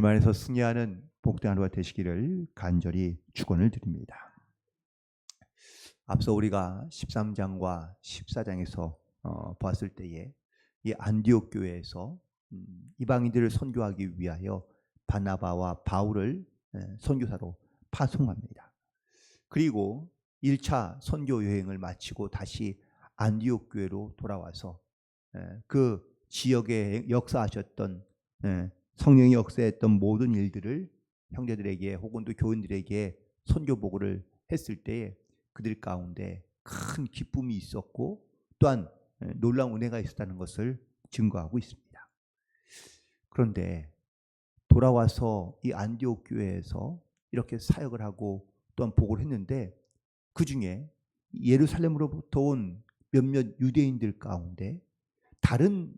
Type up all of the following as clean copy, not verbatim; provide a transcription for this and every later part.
하나님 안에서 승리하는 복된 하루가 되시기를 간절히 축원을 드립니다. 앞서 우리가 13장과 14장에서 보았을 때에 이 안디옥 교회에서 이방인들을 선교하기 위하여 바나바와 바울을 선교사로 파송합니다. 그리고 1차 선교 여행을 마치고 다시 안디옥 교회로 돌아와서 그 지역에 역사하셨던 성령이 역사했던 모든 일들을 형제들에게 혹은 또 교인들에게 선교 보고를 했을 때에 그들 가운데 큰 기쁨이 있었고 또한 놀라운 은혜가 있었다는 것을 증거하고 있습니다. 그런데 돌아와서 이 안디옥 교회에서 이렇게 사역을 하고 또한 보고를 했는데 그 중에 예루살렘으로부터 온 몇몇 유대인들 가운데 다른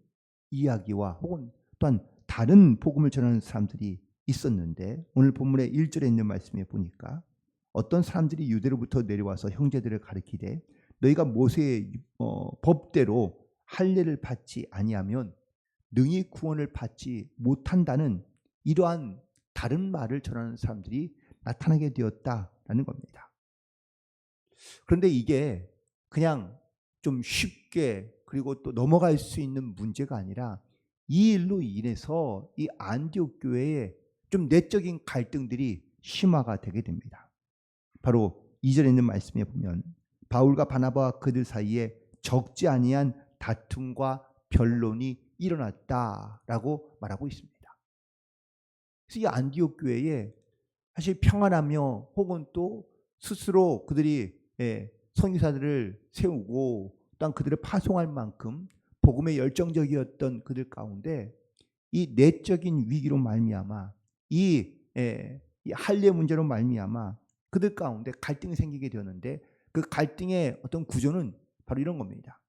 이야기와 혹은 또한 다른 복음을 전하는 사람들이 있었는데 오늘 본문의 1절에 있는 말씀에 보니까 어떤 사람들이 유대로부터 내려와서 형제들을 가르치되 너희가 모세의 법대로 할례를 받지 아니하면 능히 구원을 받지 못한다는 이러한 다른 말을 전하는 사람들이 나타나게 되었다라는 겁니다. 그런데 이게 그냥 좀 쉽게 그리고 또 넘어갈 수 있는 문제가 아니라 이 일로 인해서 이 안디옥 교회에 좀 내적인 갈등들이 심화가 되게 됩니다. 바로 2절에 있는 말씀에 보면 바울과 바나바와 그들 사이에 적지 아니한 다툼과 변론이 일어났다라고 말하고 있습니다. 그래서 이 안디옥 교회에 사실 평안하며 혹은 또 스스로 그들이 선교사들을 세우고 또한 그들을 파송할 만큼 복음에 열정적이었던 그들 가운데 이 내적인 위기로 말미암아 이 할례 문제로 말미암아 그들 가운데 갈등이 생기게 되었는데 그 갈등의 어떤 구조는 바로 이런 겁니다.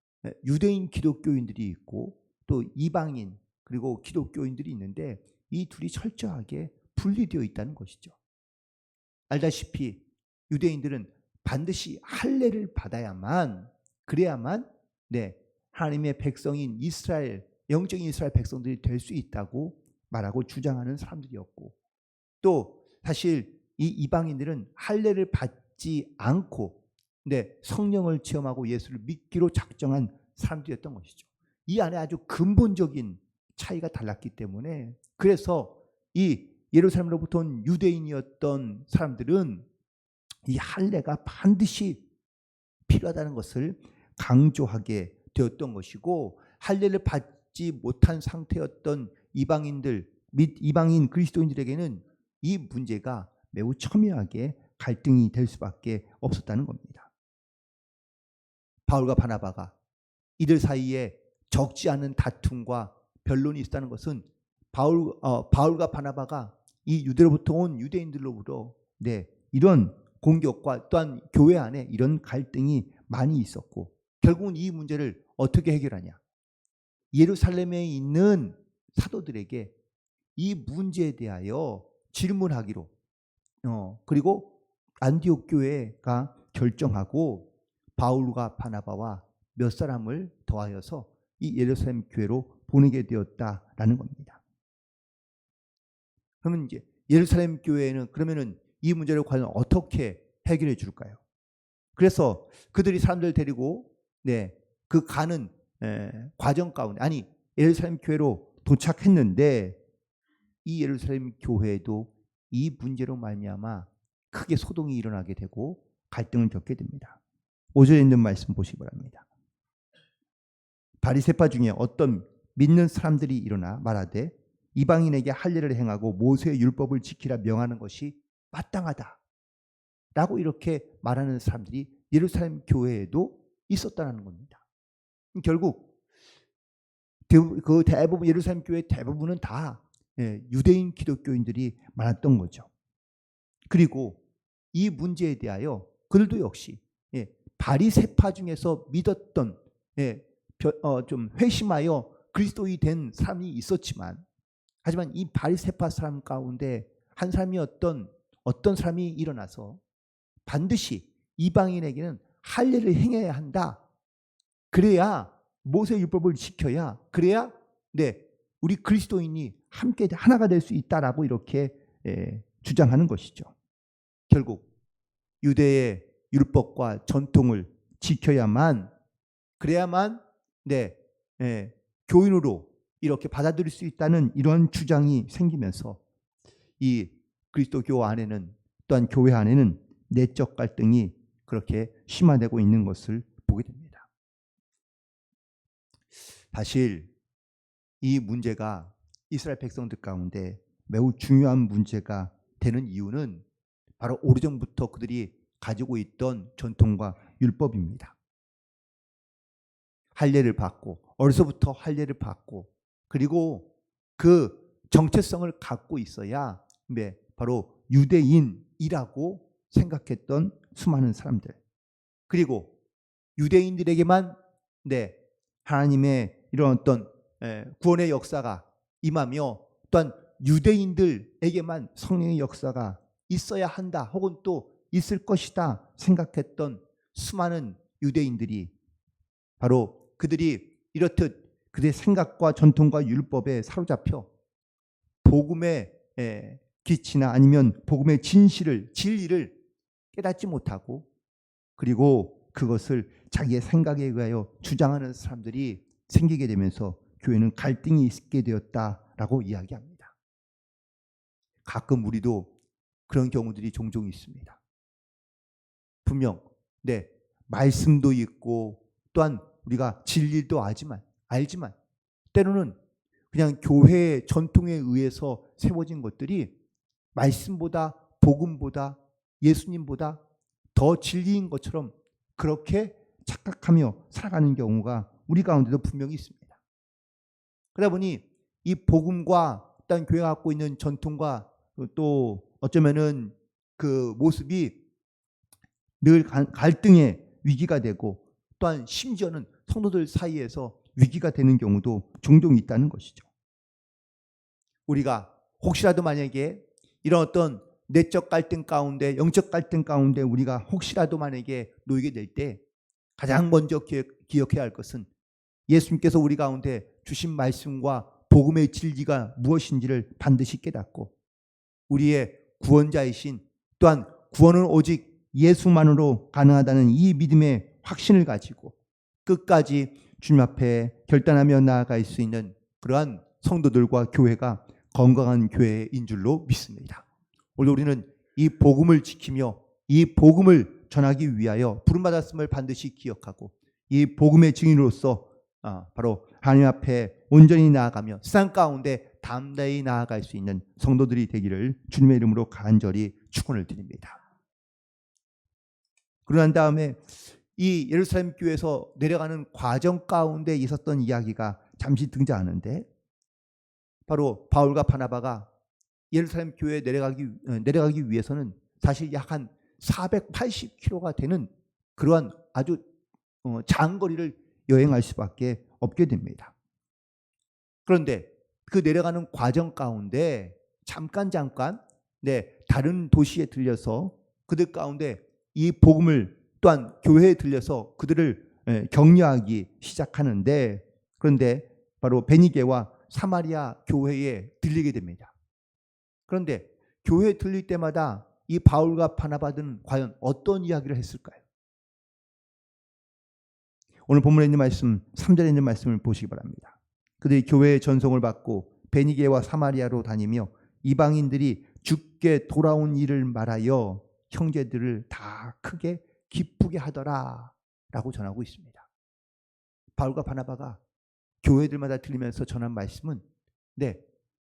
유대인 기독교인들이 있고 또 이방인 그리고 기독교인들이 있는데 이 둘이 철저하게 분리되어 있다는 것이죠. 알다시피 유대인들은 반드시 할례를 받아야만 그래야만 하나님의 백성인 이스라엘 영적인 이스라엘 백성들이 될 수 있다고 말하고 주장하는 사람들이었고 또 사실 이 이방인들은 할례를 받지 않고 성령을 체험하고 예수를 믿기로 작정한 사람들이었던 것이죠. 이 안에 아주 근본적인 차이가 달랐기 때문에 그래서 이 예루살렘으로부터 온 유대인이었던 사람들은 이 할례가 반드시 필요하다는 것을 강조하게 되었던 것이고 할례를 받지 못한 상태였던 이방인들 및 이방인 그리스도인들에게는 이 문제가 매우 첨예하게 갈등이 될 수밖에 없었다는 겁니다. 바울과 바나바가 이들 사이에 적지 않은 다툼과 변론이 있었다는 것은 바울과 바나바가 이 유대로부터 온 유대인들로부터 이런 공격과 또한 교회 안에 이런 갈등이 많이 있었고 결국은 이 문제를 어떻게 해결하냐? 예루살렘에 있는 사도들에게 이 문제에 대하여 질문하기로 그리고 안디옥 교회가 결정하고 바울과 바나바와 몇 사람을 더하여서 이 예루살렘 교회로 보내게 되었다라는 겁니다. 그러면 이제 예루살렘 교회는 그러면은 이 문제를 과연 어떻게 해결해 줄까요? 그래서 그들이 사람들 데리고 그 가는 과정 가운데 예루살렘 교회로 도착했는데 이 예루살렘 교회에도 이 문제로 말미암아 크게 소동이 일어나게 되고 갈등을 겪게 됩니다. 5절에 있는 말씀 보시기 바랍니다. 바리새파 중에 어떤 믿는 사람들이 일어나 말하되 이방인에게 할례를 행하고 모세의 율법을 지키라 명하는 것이 마땅하다 라고 이렇게 말하는 사람들이 예루살렘 교회에도 있었다는 겁니다. 결국 그 대부분 예루살렘 교회 대부분은 다 유대인 기독교인들이 많았던 거죠. 그리고 이 문제에 대하여 그들도 역시 바리새파 중에서 믿었던 좀 회심하여 그리스도인이 된 사람이 있었지만 하지만 이 바리새파 사람 가운데 한 사람이 어떤 사람이 일어나서 반드시 이방인에게는 할례를 행해야 한다. 그래야 모세 율법을 지켜야 그래야 우리 그리스도인이 함께 하나가 될 수 있다라고 이렇게 주장하는 것이죠. 결국 유대의 율법과 전통을 지켜야만, 그래야만 교인으로 이렇게 받아들일 수 있다는 이런 주장이 생기면서 이 그리스도교 안에는, 또한 교회 안에는 내적 갈등이 그렇게 심화되고 있는 것을 보게 됩니다. 사실 이 문제가 이스라엘 백성들 가운데 매우 중요한 문제가 되는 이유는 바로 오래전부터 그들이 가지고 있던 전통과 율법입니다. 할례를 받고, 어려서부터 할례를 받고, 그리고 그 정체성을 갖고 있어야 바로 유대인이라고 생각했던 수많은 사람들, 그리고 유대인들에게만 하나님의 이런 어떤 구원의 역사가 임하며, 또한 유대인들에게만 성령의 역사가 있어야 한다, 혹은 또 있을 것이다 생각했던 수많은 유대인들이 바로 그들이 이렇듯 그들의 생각과 전통과 율법에 사로잡혀 복음의 기치나 아니면 복음의 진리를 깨닫지 못하고, 그리고 그것을 자기의 생각에 의하여 주장하는 사람들이 생기게 되면서 교회는 갈등이 있게 되었다라고 이야기합니다. 가끔 우리도 그런 경우들이 종종 있습니다. 분명 말씀도 있고, 또한 우리가 진리도 알지만 때로는 그냥 교회의 전통에 의해서 세워진 것들이 말씀보다, 복음보다, 예수님보다 더 진리인 것처럼 그렇게 착각하며 살아가는 경우가 우리 가운데도 분명히 있습니다. 그러다 보니 이 복음과 일단 교회가 갖고 있는 전통과 또 어쩌면은 그 모습이 늘 갈등의 위기가 되고, 또한 심지어는 성도들 사이에서 위기가 되는 경우도 종종 있다는 것이죠. 우리가 혹시라도 만약에 이런 어떤 내적 갈등 가운데, 영적 갈등 가운데 우리가 혹시라도 만약에 놓이게 될 때 가장 먼저 기억해야 할 것은 예수님께서 우리 가운데 주신 말씀과 복음의 진리가 무엇인지를 반드시 깨닫고, 우리의 구원자이신, 또한 구원은 오직 예수만으로 가능하다는 이 믿음의 확신을 가지고 끝까지 주님 앞에 결단하며 나아갈 수 있는 그러한 성도들과 교회가 건강한 교회인 줄로 믿습니다. 오늘 우리는 이 복음을 지키며 이 복음을 전하기 위하여 부름받았음을 반드시 기억하고, 이 복음의 증인으로서 바로 하나님 앞에 온전히 나아가며 세상 가운데 담대히 나아갈 수 있는 성도들이 되기를 주님의 이름으로 간절히 축원을 드립니다. 그러난 다음에 이 예루살렘 교회에서 내려가는 과정 가운데 있었던 이야기가 잠시 등장하는데, 바로 바울과 바나바가 예루살렘 교회에 내려가기 위해서는 사실 약 한 480km가 되는 그러한 아주 장거리를 여행할 수밖에 없게 됩니다. 그런데 그 내려가는 과정 가운데 잠깐 다른 도시에 들려서 그들 가운데 이 복음을, 또한 교회에 들려서 그들을 격려하기 시작하는데, 그런데 바로 베니게와 사마리아 교회에 들리게 됩니다. 그런데 교회에 들릴 때마다 이 바울과 바나바는 과연 어떤 이야기를 했을까요? 오늘 본문에 있는 말씀, 3절에 있는 말씀을 보시기 바랍니다. 그들이 교회의 전송을 받고 베니게와 사마리아로 다니며 이방인들이 주께 돌아온 일을 말하여 형제들을 다 크게 기쁘게 하더라 라고 전하고 있습니다. 바울과 바나바가 교회들마다 들리면서 전한 말씀은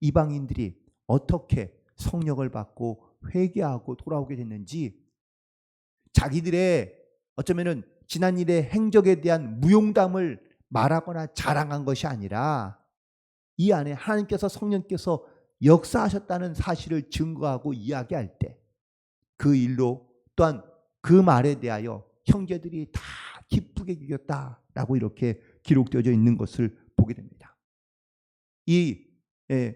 이방인들이 어떻게 성령을 받고 회개하고 돌아오게 됐는지, 자기들의 어쩌면은 지난 일의 행적에 대한 무용담을 말하거나 자랑한 것이 아니라 이 안에 하나님께서, 성령께서 역사하셨다는 사실을 증거하고 이야기할 때 그 일로, 또한 그 말에 대하여 형제들이 다 기쁘게 여겼다라고 이렇게 기록되어져 있는 것을 보게 됩니다. 이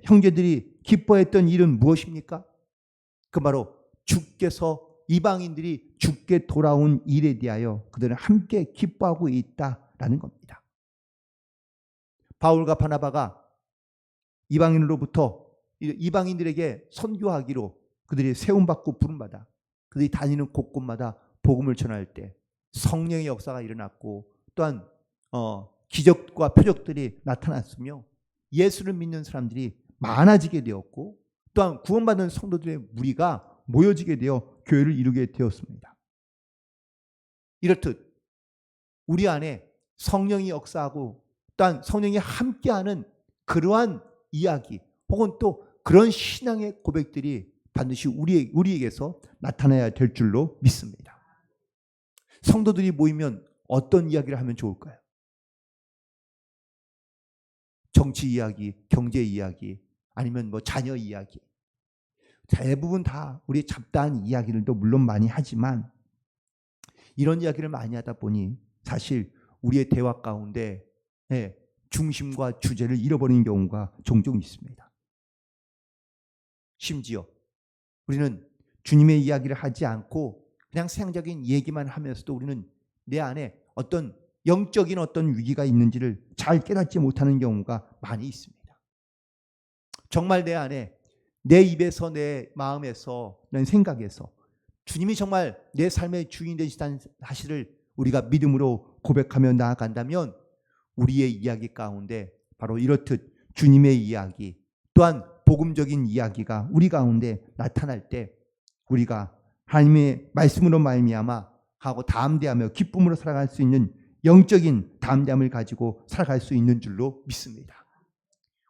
형제들이 기뻐했던 일은 무엇입니까? 그 바로 주께서, 이방인들이 주께 돌아온 일에 대하여 그들은 함께 기뻐하고 있다라는 겁니다. 바울과 바나바가 이방인으로부터 이방인들에게 선교하기로 그들이 세움받고 부름받아 그들이 다니는 곳곳마다 복음을 전할 때 성령의 역사가 일어났고 또한 기적과 표적들이 나타났으며 예수를 믿는 사람들이 많아지게 되었고 또한 구원받은 성도들의 무리가 모여지게 되어 교회를 이루게 되었습니다. 이렇듯 우리 안에 성령이 역사하고 또한 성령이 함께하는 그러한 이야기 혹은 또 그런 신앙의 고백들이 반드시 우리에게서 나타나야 될 줄로 믿습니다. 성도들이 모이면 어떤 이야기를 하면 좋을까요? 정치 이야기, 경제 이야기, 아니면 자녀 이야기. 대부분 다 우리 잡다한 이야기들도 물론 많이 하지만 이런 이야기를 많이 하다 보니 사실 우리의 대화 가운데 중심과 주제를 잃어버리는 경우가 종종 있습니다. 심지어 우리는 주님의 이야기를 하지 않고 그냥 세상적인 얘기만 하면서도 우리는 내 안에 어떤 영적인 어떤 위기가 있는지를 잘 깨닫지 못하는 경우가 많이 있습니다. 정말 내 안에 내 입에서 내 마음에서 내 생각에서 주님이 정말 내 삶의 주인 되시다는 사실을 우리가 믿음으로 고백하며 나아간다면 우리의 이야기 가운데 바로 이렇듯 주님의 이야기 또한 복음적인 이야기가 우리 가운데 나타날 때 우리가 하나님의 말씀으로 말미암아 하고 담대하며 기쁨으로 살아갈 수 있는 영적인 담대함을 가지고 살아갈 수 있는 줄로 믿습니다.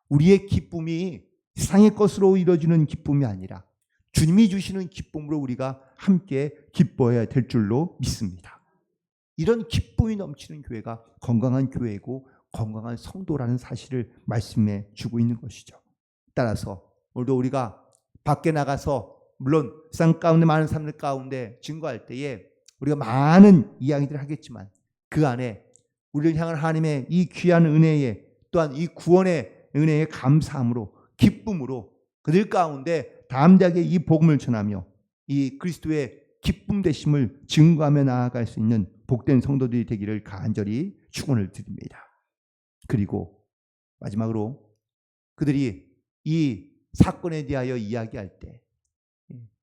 우리의 기쁨이 세상의 것으로 이루어지는 기쁨이 아니라 주님이 주시는 기쁨으로 우리가 함께 기뻐해야 될 줄로 믿습니다. 이런 기쁨이 넘치는 교회가 건강한 교회이고 건강한 성도라는 사실을 말씀해 주고 있는 것이죠. 따라서 오늘도 우리가 밖에 나가서 물론 세상 가운데 많은 사람들 가운데 증거할 때에 우리가 많은 이야기들을 하겠지만 그 안에 우리를 향한 하나님의 이 귀한 은혜에 또한 이 구원의 은혜에 감사함으로 기쁨으로 그들 가운데 담대하게 이 복음을 전하며 이 그리스도의 기쁨 되심을 증거하며 나아갈 수 있는 복된 성도들이 되기를 간절히 축원을 드립니다. 그리고 마지막으로 그들이 이 사건에 대하여 이야기할 때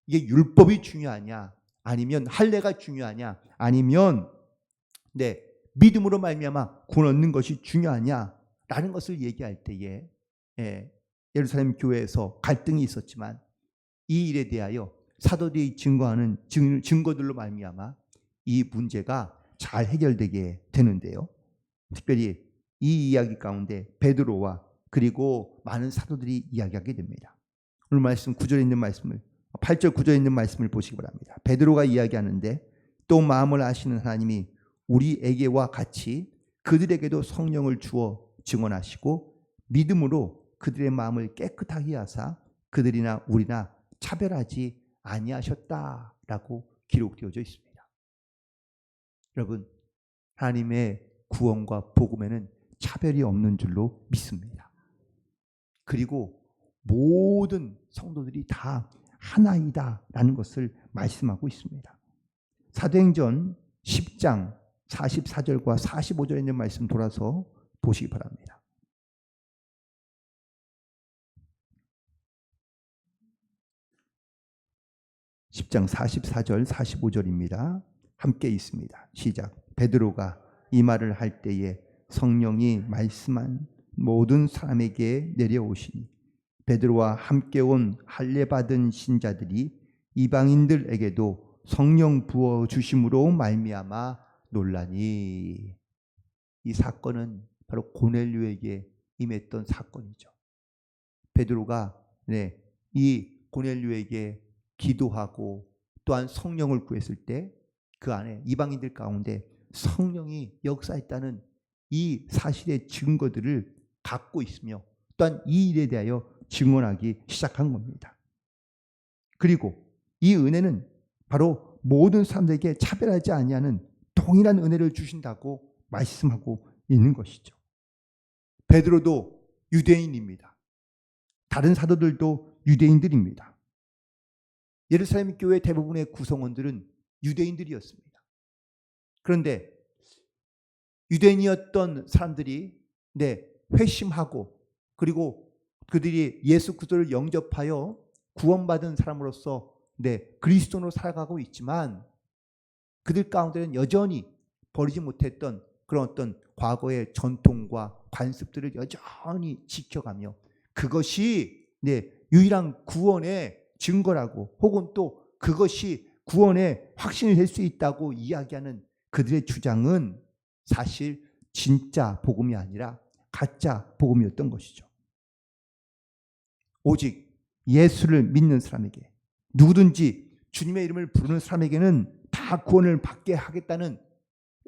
이게 율법이 중요하냐 아니면 할례가 중요하냐 아니면 믿음으로 말미암아 구원 얻는 것이 중요하냐라는 것을 얘기할 때에 예루살렘 교회에서 갈등이 있었지만 이 일에 대하여 사도들이 증거하는 증거들로 말미암아 이 문제가 잘 해결되게 되는데요. 특별히 이 이야기 가운데 베드로와 그리고 많은 사도들이 이야기하게 됩니다. 오늘 말씀 9절에 있는 말씀을 8절 9절에 있는 말씀을 보시기 바랍니다. 베드로가 이야기하는데 또 마음을 아시는 하나님이 우리에게와 같이 그들에게도 성령을 주어 증언하시고 믿음으로 그들의 마음을 깨끗하게 하사 그들이나 우리나 차별하지 아니하셨다라고 기록되어져 있습니다. 여러분, 하나님의 구원과 복음에는 차별이 없는 줄로 믿습니다. 그리고 모든 성도들이 다 하나이다라는 것을 말씀하고 있습니다. 사도행전 10장 44절과 45절에 있는 말씀 돌아서 보시기 바랍니다. 10장 44절 45절입니다. 함께 있습니다. 시작. 베드로가 이 말을 할 때에 성령이 말씀한 모든 사람에게 내려오시니 베드로와 함께 온 할례 받은 신자들이 이방인들에게도 성령 부어 주심으로 말미암아 놀라니. 이 사건은 바로 고넬료에게 임했던 사건이죠. 베드로가 이 고넬료에게 기도하고 또한 성령을 구했을 때 그 안에 이방인들 가운데 성령이 역사했다는 이 사실의 증거들을 갖고 있으며 또한 이 일에 대하여 증언하기 시작한 겁니다. 그리고 이 은혜는 바로 모든 사람들에게 차별하지 아니하는 동일한 은혜를 주신다고 말씀하고 있는 것이죠. 베드로도 유대인입니다. 다른 사도들도 유대인들입니다. 예루살렘 교회 대부분의 구성원들은 유대인들이었습니다. 그런데 유대인이었던 사람들이 회심하고 그리고 그들이 예수 그리스도를 영접하여 구원받은 사람으로서 그리스도로 살아가고 있지만 그들 가운데는 여전히 버리지 못했던 그런 어떤 과거의 전통과 관습들을 여전히 지켜가며 그것이 유일한 구원의 증거라고 혹은 또 그것이 구원의 확신이 될 수 있다고 이야기하는 그들의 주장은 사실 진짜 복음이 아니라 가짜 복음이었던 것이죠. 오직 예수를 믿는 사람에게 누구든지 주님의 이름을 부르는 사람에게는 다 구원을 받게 하겠다는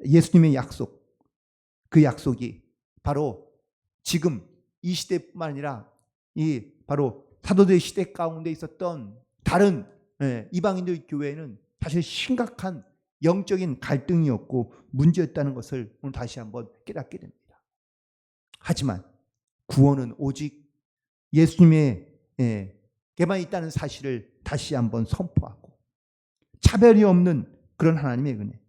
예수님의 약속, 그 약속이 바로 지금 이 시대뿐만 아니라 이 바로 사도들 시대 가운데 있었던 다른 이방인들 교회에는 사실 심각한 영적인 갈등이었고 문제였다는 것을 오늘 다시 한번 깨닫게 됩니다. 하지만 구원은 오직 예수님에게만 있다는 사실을 다시 한번 선포하고 차별이 없는 그런 하나님의 은혜,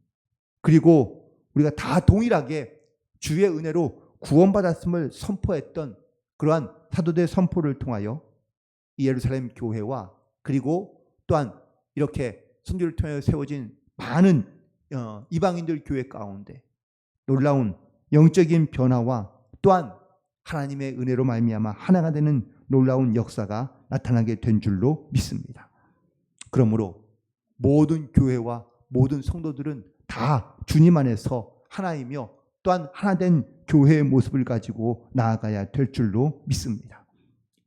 그리고 우리가 다 동일하게 주의 은혜로 구원받았음을 선포했던 그러한 사도들의 선포를 통하여 이 예루살렘 교회와 그리고 또한 이렇게 선교를 통해 세워진 많은 이방인들 교회 가운데 놀라운 영적인 변화와 또한 하나님의 은혜로 말미암아 하나가 되는 놀라운 역사가 나타나게 된 줄로 믿습니다. 그러므로 모든 교회와 모든 성도들은 다 주님 안에서 하나이며 또한 하나된 교회의 모습을 가지고 나아가야 될 줄로 믿습니다.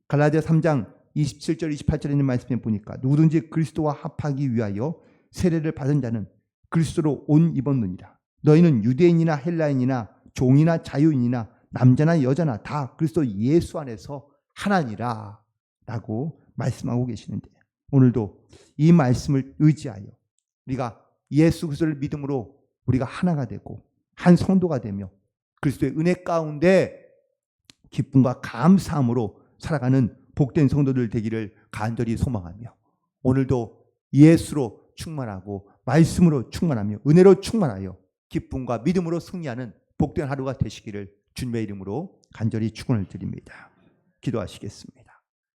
갈라디아 3장 27절 28절에 있는 말씀에 보니까 누구든지 그리스도와 합하기 위하여 세례를 받은 자는 그리스도로 옷 입었느니라. 너희는 유대인이나 헬라인이나 종이나 자유인이나 남자나 여자나 다 그리스도 예수 안에서 하나니라 라고 말씀하고 계시는데, 오늘도 이 말씀을 의지하여 우리가 예수 그리스도를 믿음으로 우리가 하나가 되고 한 성도가 되며 그리스도의 은혜 가운데 기쁨과 감사함으로 살아가는 복된 성도들 되기를 간절히 소망하며 오늘도 예수로 충만하고 말씀으로 충만하며 은혜로 충만하여 기쁨과 믿음으로 승리하는 복된 하루가 되시기를 주님의 이름으로 간절히 축원을 드립니다. 기도하시겠습니다.